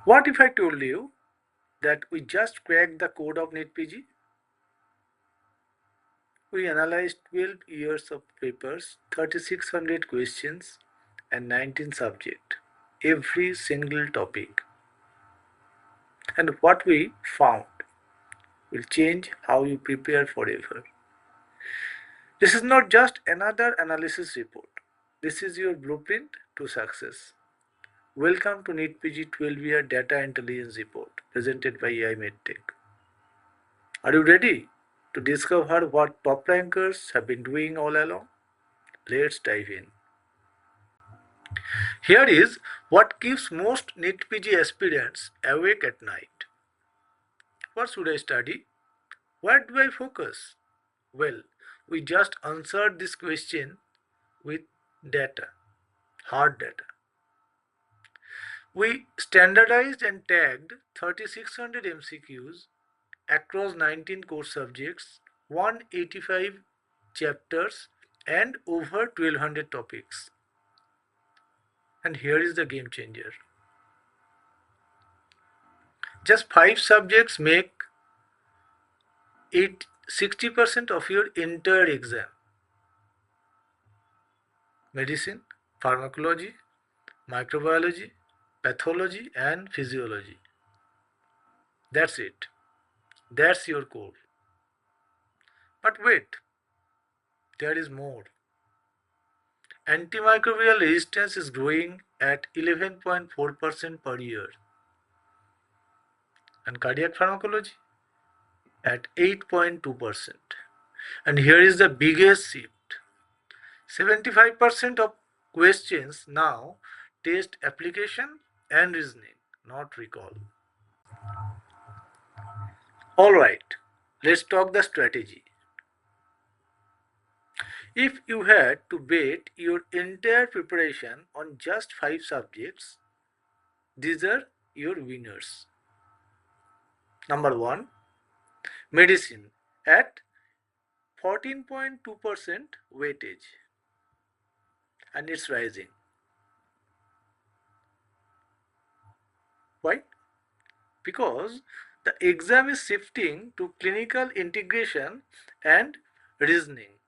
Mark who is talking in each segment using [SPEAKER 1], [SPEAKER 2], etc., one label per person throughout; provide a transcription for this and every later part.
[SPEAKER 1] What if I told you that we just cracked the code of NEET PG? We analyzed 12 years of papers, 3600 questions, and 19 subjects, every single topic. And what we found will change how you prepare forever. This is not just another analysis report. This is your blueprint to success. Welcome to NEET PG 12-year Data Intelligence Report presented by AI MedTech. Are you ready to discover what top rankers have been doing all along? Let's dive in. Here is what keeps most NEET PG aspirants awake at night. What should I study? Where do I focus? Well, we just answered this question with data, hard data. We standardized and tagged 3600 MCQs across 19 course subjects, 185 chapters, and over 1200 topics. And here is the game changer. Just 5 subjects make 60% of your entire exam. Medicine, pharmacology, microbiology, pathology, and physiology. That's it. That's your core. But wait, there is more. Antimicrobial resistance is growing at 11.4% per year, and cardiac pharmacology at 8.2%. And here is the biggest shift. 75% of questions now test application and reasoning, not recall. Alright, let's talk the strategy. If you had to bet your entire preparation on just 5 subjects, these are your winners. Number 1, medicine at 14.2% weightage, and it's rising. Why? Because the exam is shifting to clinical integration and reasoning.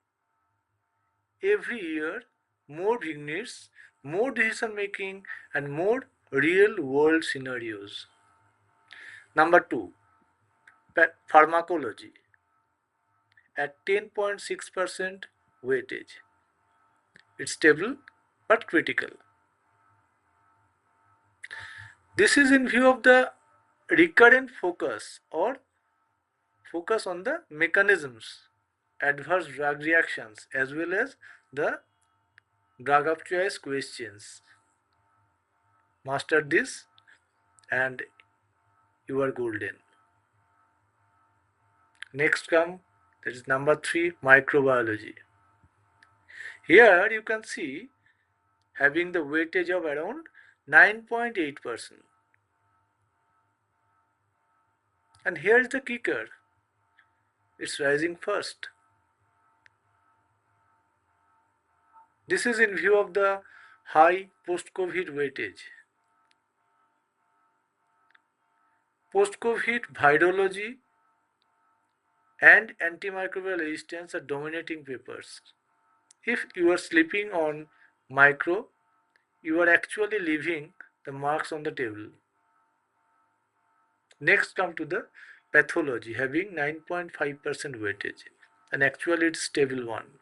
[SPEAKER 1] Every year, more units, more decision making, and more real world scenarios. Number 2, pharmacology at 10.6% weightage. It's stable but critical. This is in view of the recurrent focus or focus on the mechanisms, adverse drug reactions, as well as the drug of choice questions. Master this and you are golden. Next come, that is number 3, microbiology. Here you can see having the weightage of around 9.8%. And here is the kicker. It's rising first. This is in view of the high post-COVID weightage. Post-COVID virology and antimicrobial resistance are dominating papers. If you are sleeping on micro, you are actually leaving the marks on the table. Next come to the pathology having 9.5% weightage, and actually it's stable one.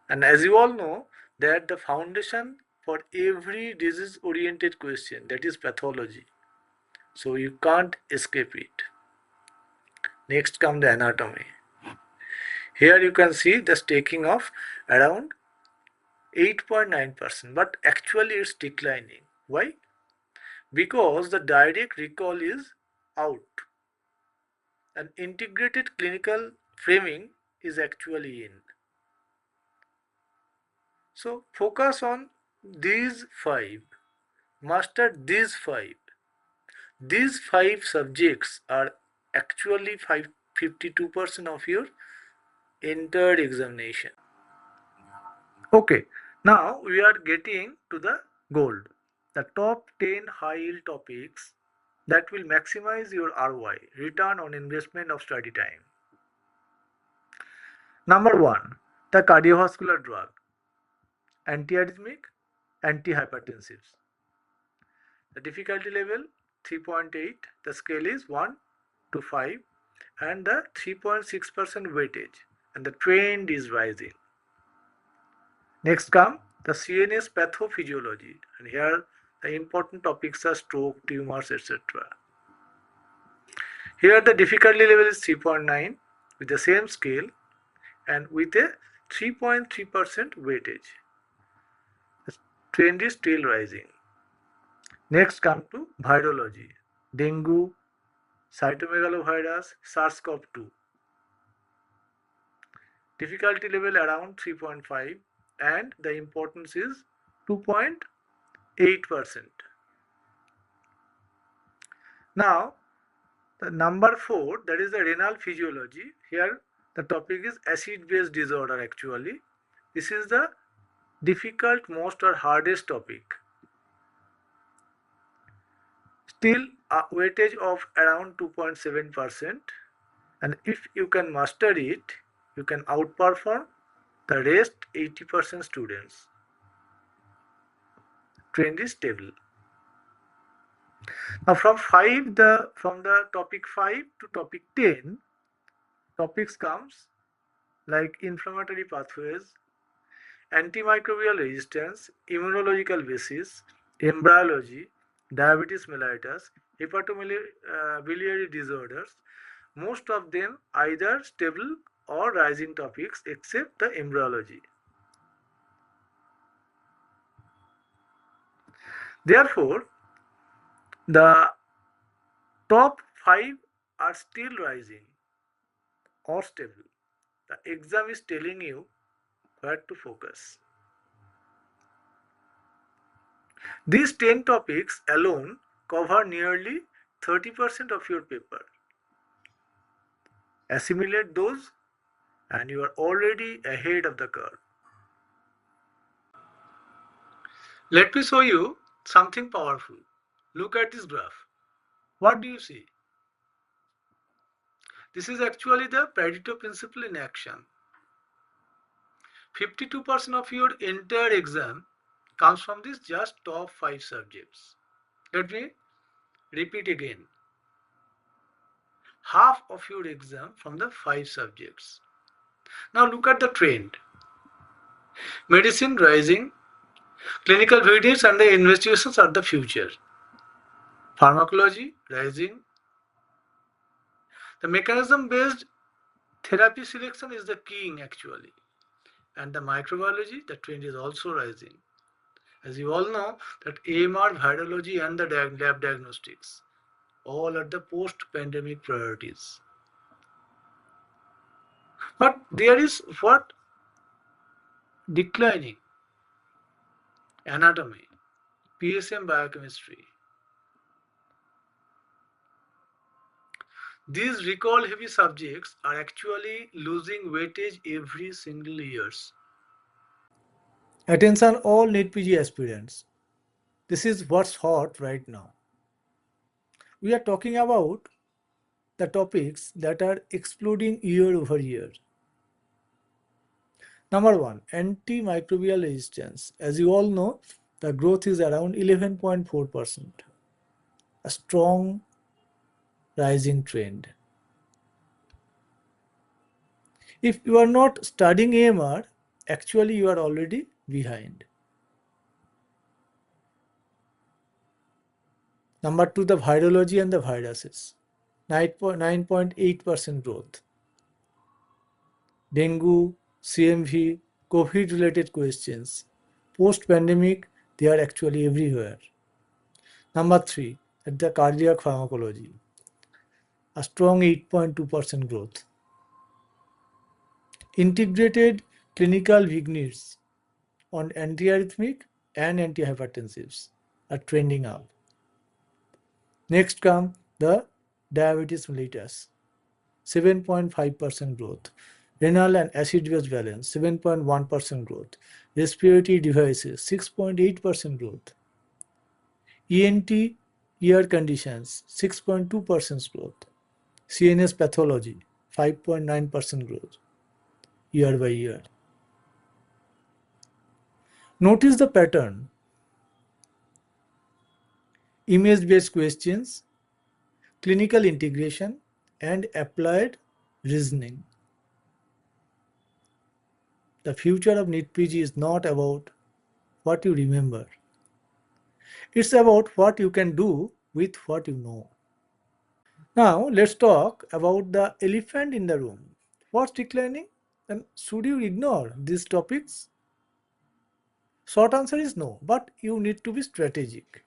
[SPEAKER 1] And as you all know that the foundation for every disease oriented question, that is pathology. So you can't escape it. Next come the anatomy. Here you can see the staking of around 8.9%, but actually it's declining. Why? Because the direct recall is out. An integrated clinical framing is actually in. So focus on these 5. Master these 5. These 5 subjects are actually 52% of your entire examination. Okay, now we are getting to the gold. the top 10 high yield topics that will maximize your ROI, return on investment of study time. Number 1, the cardiovascular drug, antiarrhythmic, antihypertensives. The difficulty level 3.8, the scale is 1 to 5, and the 3.6% weightage, and the trend is rising. Next come the CNS pathophysiology, and here the important topics are stroke, tumors, etc. Here the difficulty level is 3.9 with the same scale and with a 3.3% weightage. The trend is still rising. Next come to virology, dengue, cytomegalovirus, SARS-CoV-2. Difficulty level around 3.5 and the importance is 2.8%. Now the number 4, that is the renal physiology. Here the topic is acid-base disorder actually. This is the difficult, most or hardest topic. Still a weightage of around 2.7%, and if you can master it, you can outperform the rest 80% students. Trend is stable. Now from the topic 5 to topic 10, topics comes like inflammatory pathways, antimicrobial resistance, immunological basis, embryology, diabetes mellitus, hepatobiliary disorders. Most of them either stable or rising topics except the embryology. Therefore, the top 5 are still rising or stable. The exam is telling you where to focus. These 10 topics alone cover nearly 30% of your paper. Assimilate those and you are already ahead of the curve. Let me show you something powerful. Look at this graph. What do you see? This is actually the Pareto principle in action. 52% of your entire exam comes from these just top 5 subjects. Let me repeat again. Half of your exam from the 5 subjects. Now look at the trend. Medicine rising, clinical videos and the investigations are the future. Pharmacology rising. The mechanism based therapy selection is the king actually. And the microbiology, the trend is also rising. As you all know that AMR, virology and the lab diagnostics all are the post-pandemic priorities. But there is what? Declining. Anatomy, PSM biochemistry. These recall heavy subjects are actually losing weightage every single years. Attention all NEET PG aspirants. This is what's hot right now. We are talking about the topics that are exploding year over year. Number 1, antimicrobial resistance. As you all know, the growth is around 11.4%. A strong rising trend. If you are not studying AMR, actually you are already behind. Number 2, the virology and the viruses. 9.8% growth. Dengue, CMV, COVID related questions. Post-pandemic, they are actually everywhere. Number 3, at the cardiac pharmacology. A strong 8.2% growth. Integrated clinical vignettes on antiarrhythmic and antihypertensives are trending up. Next come the diabetes mellitus, 7.5% growth. Renal and acid-base balance, 7.1% growth. Respiratory devices, 6.8% growth. ENT ear conditions 6.2% growth. CNS pathology 5.9% growth year by year. Notice the pattern. Image-based questions, clinical integration, and applied reasoning. The future of NEET PG is not about what you remember. It's about what you can do with what you know. Now let's talk about the elephant in the room. What's declining? And should you ignore these topics? Short answer is no, but you need to be strategic.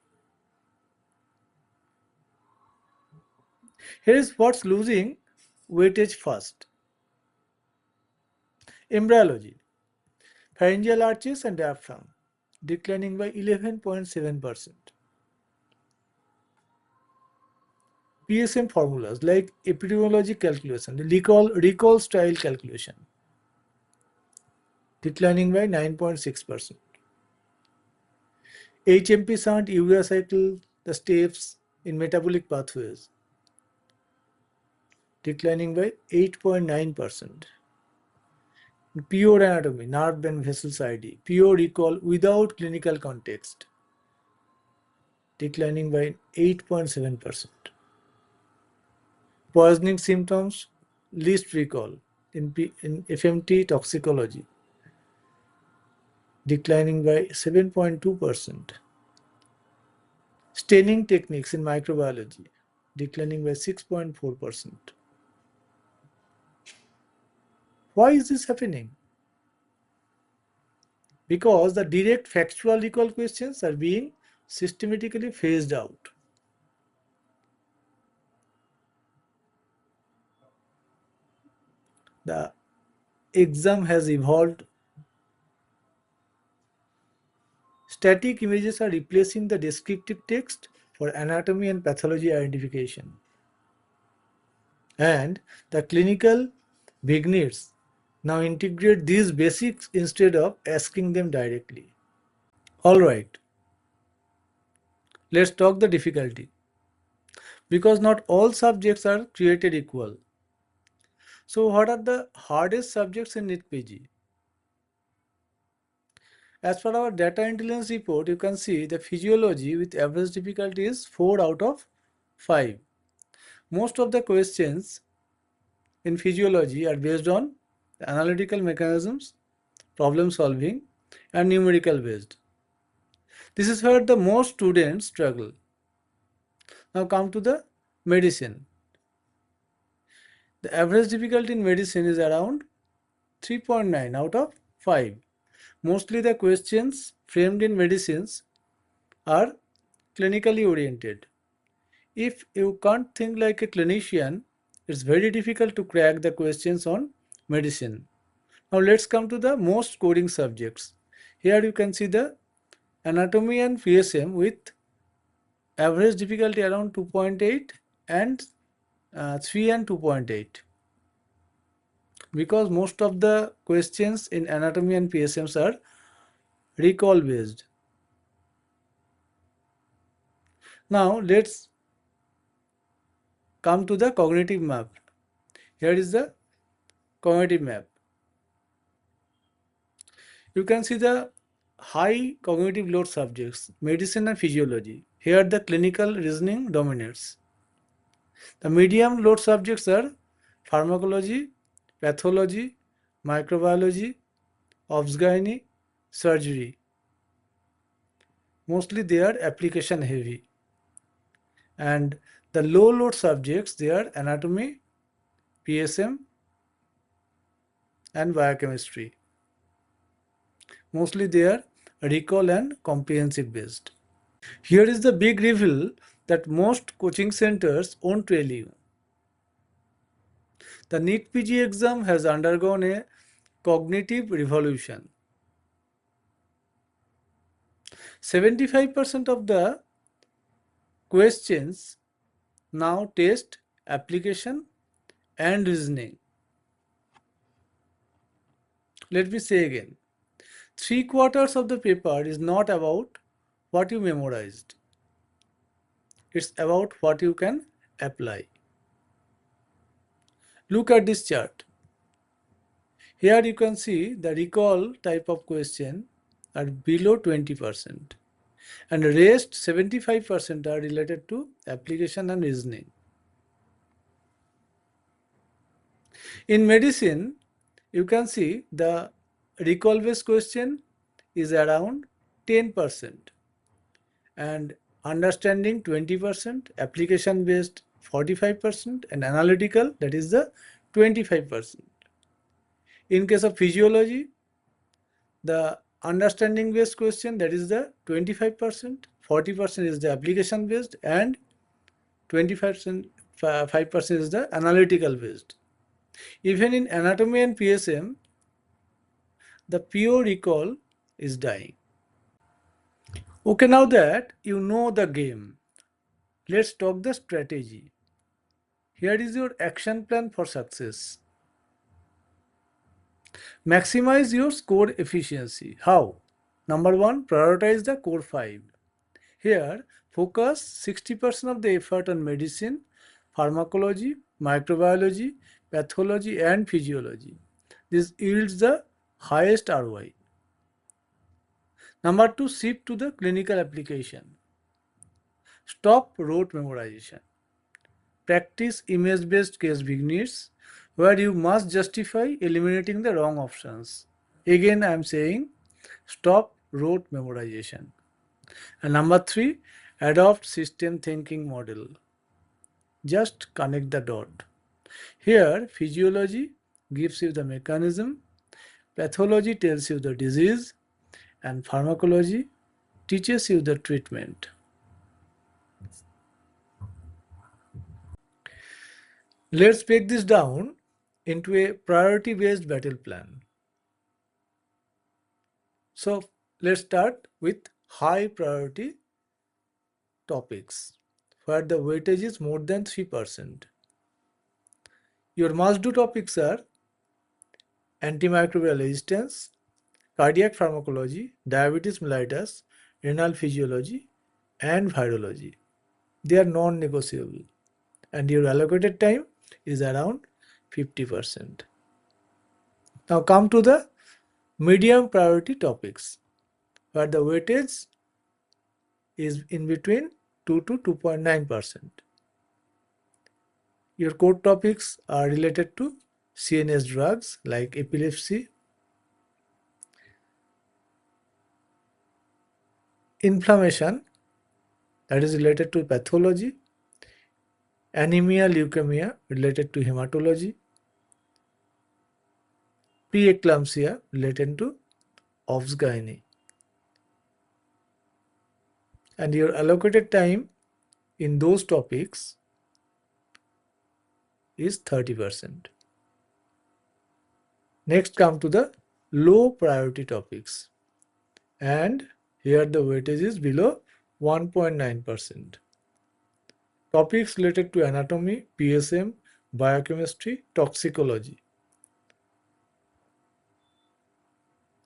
[SPEAKER 1] Here is what's losing weightage first. Embryology, pharyngeal arches and diaphragm, declining by 11.7%. PSM formulas like epidemiology calculation, the recall style calculation, declining by 9.6%. HMP shunt, urea cycle, the steps in metabolic pathways, declining by 8.9%. Pure anatomy, nerve and vessels ID, pure recall without clinical context, declining by 8.7%. Poisoning symptoms, least recall in FMT toxicology, declining by 7.2%. Staining techniques in microbiology, declining by 6.4%. Why is this happening? Because the direct factual recall questions are being systematically phased out. The exam has evolved. Static images are replacing the descriptive text for anatomy and pathology identification. And the clinical vignettes now integrate these basics instead of asking them directly. Alright, let's talk the difficulty. Because not all subjects are created equal. So what are the hardest subjects in NEET PG? As per our data intelligence report, you can see the physiology with average difficulty is 4 out of 5. Most of the questions in physiology are based on analytical mechanisms, problem solving, and numerical based. This is where the most students struggle. Now come to the medicine. The average difficulty in medicine is around 3.9 out of 5. Mostly the questions framed in medicines are clinically oriented. If you can't think like a clinician, it's very difficult to crack the questions on medicine. Now let's come to the most scoring subjects. Here you can see the anatomy and PSM with average difficulty around 2.8 and 3 and 2.8. Because most of the questions in anatomy and PSMs are recall based. Now let's come to the cognitive map. Here is the cognitive map. You can see the high cognitive load subjects, medicine and physiology. Here the clinical reasoning dominates. The medium load subjects are pharmacology, pathology, microbiology, obs-gynae, surgery. Mostly they are application heavy. And the low load subjects, they are anatomy, PSM and biochemistry. Mostly they are recall and comprehensive based. Here is the big reveal that most coaching centers won't tell you. The NEET PG exam has undergone a cognitive revolution. 75% of the questions now test application and reasoning. Let me say again, 3/4 of the paper is not about what you memorized. It's about what you can apply. Look at this chart. Here you can see the recall type of question are below 20% and rest 75% are related to application and reasoning. In medicine, you can see the recall based question is around 10% and understanding 20%, application based 45% and analytical, that is the 25%. In case of physiology, the understanding based question, that is the 25%, 40% is the application based and 25% 5% is the analytical based. Even in anatomy and PSM, the pure recall is dying. Okay, now that you know the game, let's talk the strategy. Here is your action plan for success. Maximize your score efficiency. How? Number one, prioritize the core 5. Here, focus 60% of the effort on medicine, pharmacology, microbiology, pathology, and physiology. This yields the highest ROI. Number two, shift to the clinical application. Stop rote memorization. Practice image-based case beginners where you must justify eliminating the wrong options. Again, I am saying stop rote memorization. And number three, adopt system thinking model. Just connect the dot. Here, physiology gives you the mechanism, pathology tells you the disease, and pharmacology teaches you the treatment. Let's break this down into a priority based battle plan. So let's start with high priority topics where the weightage is more than 3%. Your must do topics are antimicrobial resistance, cardiac pharmacology, diabetes mellitus, renal physiology, and virology. They are non negotiable, and your allocated time is around 50%. Now come to the medium priority topics where the weightage is in between 2 to 2.9%. Your core topics are related to CNS drugs like epilepsy, inflammation that is related to pathology, anemia, leukemia related to hematology, preeclampsia related to obs-gynae. And your allocated time in those topics is 30%. Next come to the low priority topics, and here the weightage is below 1.9%. Topics related to anatomy, PSM, biochemistry, toxicology.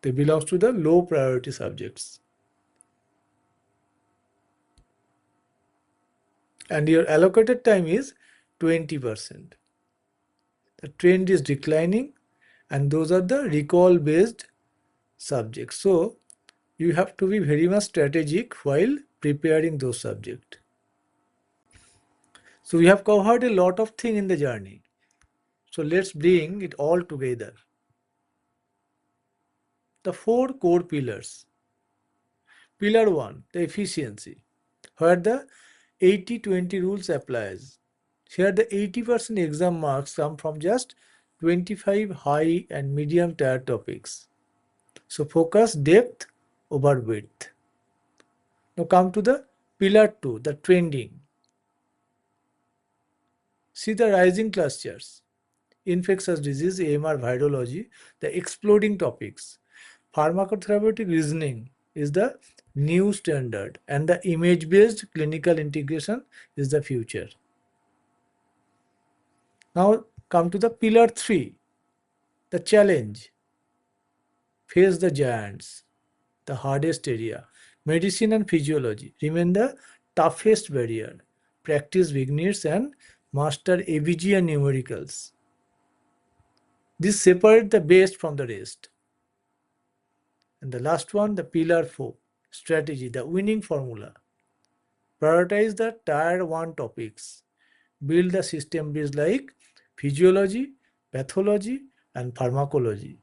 [SPEAKER 1] They belong to the low priority subjects. And your allocated time is 20%. The trend is declining, and those are the recall based subjects. So you have to be very much strategic while preparing those subjects. So we have covered a lot of things in the journey. So let's bring it all together. The 4 core pillars. Pillar 1, the efficiency, where the 80-20 rules applies. Here the 80% exam marks come from just 25 high and medium tier topics. So focus depth over width. Now come to the pillar 2, the trending. See the rising clusters. Infectious disease, AMR, virology, the exploding topics. Pharmacotherapeutic reasoning is the new standard, and the image-based clinical integration is the future. Now come to the pillar 3, the challenge. Face the giants, the hardest area. Medicine and physiology remain the toughest barrier. practice beginners and master ABG and numericals. This separates the best from the rest. And the last one, the pillar 4, strategy, the winning formula. Prioritize the tier 1 topics. Build the system based like physiology, pathology, and pharmacology.